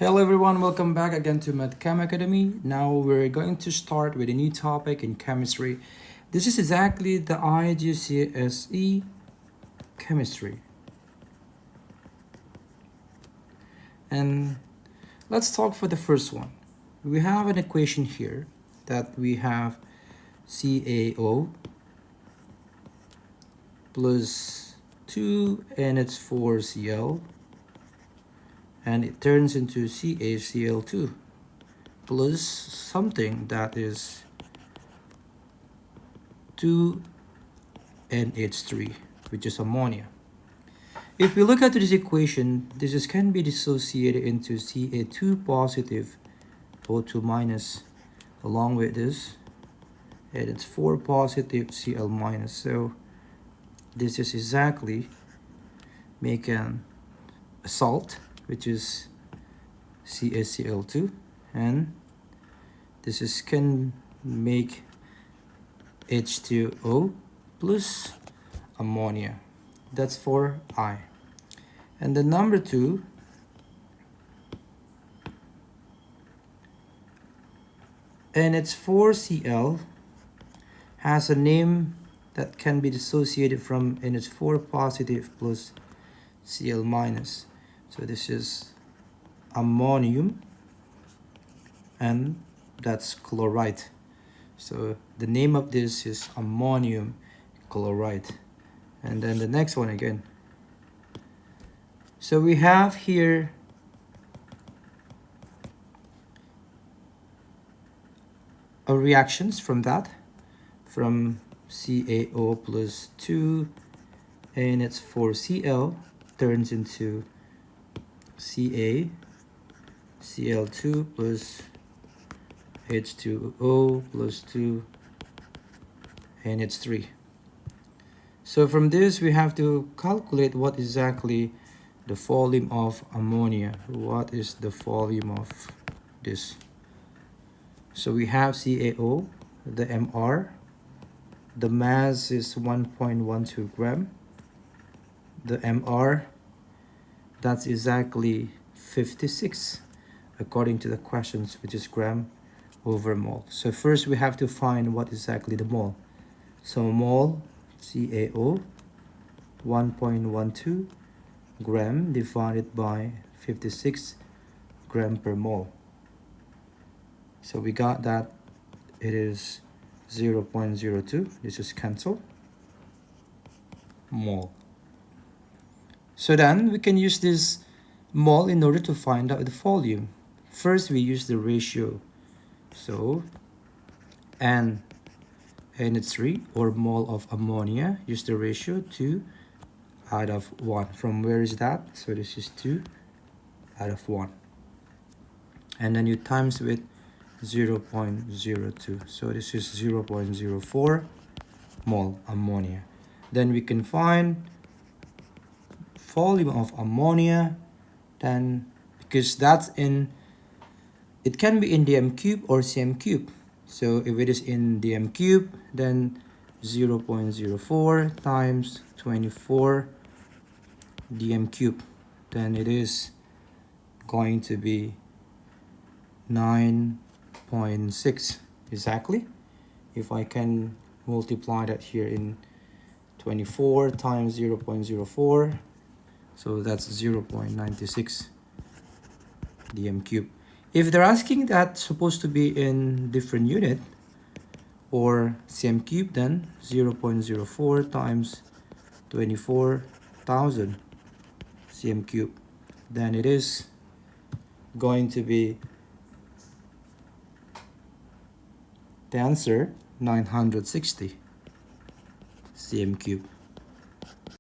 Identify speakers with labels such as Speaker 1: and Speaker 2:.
Speaker 1: Hello everyone, welcome back again to MathChem Academy. Now we're going to start with a new topic in chemistry. This is exactly the IGCSE Chemistry. And let's talk for the first one. We have an equation here that we have CaO plus 2 NH4Cl, and it turns into CaCl2 plus something that is 2NH3, which is ammonia. If we look at this equation, this can be dissociated into Ca2 positive, O2 minus, along with this, and it's 4 positive Cl minus. So this is exactly making a salt, which is CaCl2, and this can make H2O plus ammonia. That's for I. And the number 2, NH4Cl has a name that can be dissociated from NH4 positive plus Cl minus. So this is ammonium, and that's chloride. So the name of this is ammonium chloride. And then the next one again. So we have here a reactions from that, from CaO plus 2 NH4Cl turns into CaCl2 plus H2O plus 2 NH3. So from this we have to calculate what exactly the volume of ammonia. What is the volume of this? So we have CaO, the MR, the mass is 1.12 gram. The MR, that's exactly 56 according to the questions, which is gram over mole. So first we have to find what exactly the mole. So mole CaO 1.12 gram divided by 56 gram per mole. So we got that it is 0.02. This is cancel. Mole. So then we can use this mole in order to find out the volume. First we use the ratio. So NH3 or mole of ammonia, use the ratio 2 out of 1. From where is that? So this is 2 out of 1. And then you times with 0.02. So this is 0.04 mole ammonia. Then we can find volume of ammonia, then because that's in, it can be in dm cube or cm cube. So if it is in dm cube, then 0.04 times 24 dm cube, then it is going to be 9.6 exactly. If I can multiply that here in 24 times 0.04, so that's 0.96 dm cube. If they're asking that supposed to be in different unit or cm cube, then 0.04 times 24,000 cm cube, then it is going to be the answer 960 cm cube.